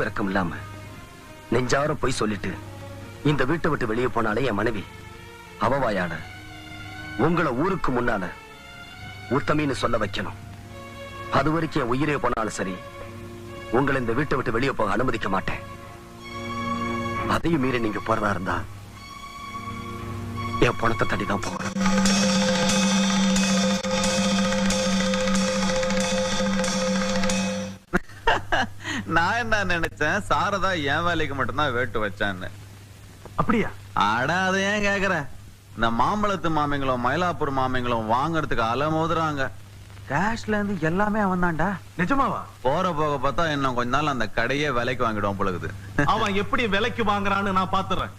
இறக்கம் இல்லாம நெஞ்சார போய் சொல்லிட்டு இந்த வீட்டை விட்டு வெளியே போனாலே என் மனைவி அவவாயால உங்களை ஊருக்கு முன்னால உத்தமின்னு சொல்ல வைக்கணும். அது வரைக்கும் என் உயிரே போனாலும் சரி, உங்களை இந்த வீட்டை விட்டு வெளியே போக அனுமதிக்க மாட்டேன். அதையும் மீறி நீங்க போறதா இருந்தா என் பணத்தை தட்டிதான் போகணும். நான் என்ன நினைச்சேன், சாரதா என் வேலைக்கு மட்டும்தான் வேட்டு வச்சான்னு. அப்படியா? அட அதை ஏன் கேக்குற? இந்த மாம்பழத்து மாமிங்களும் மயிலாப்பூர் மாமிங்களும் வாங்கறதுக்கு அலமோதுறாங்க. கேஷ்ல இருந்து எல்லாமே அவன் தான்டா. நிஜமாவா? போற போக பார்த்தா இன்னும் கொஞ்ச நாள் அந்த கடையே விலைக்கு வாங்கிடுவான் பொழுது. அவன் எப்படி விலைக்கு வாங்குறான்னு நான் பாத்துறேன்.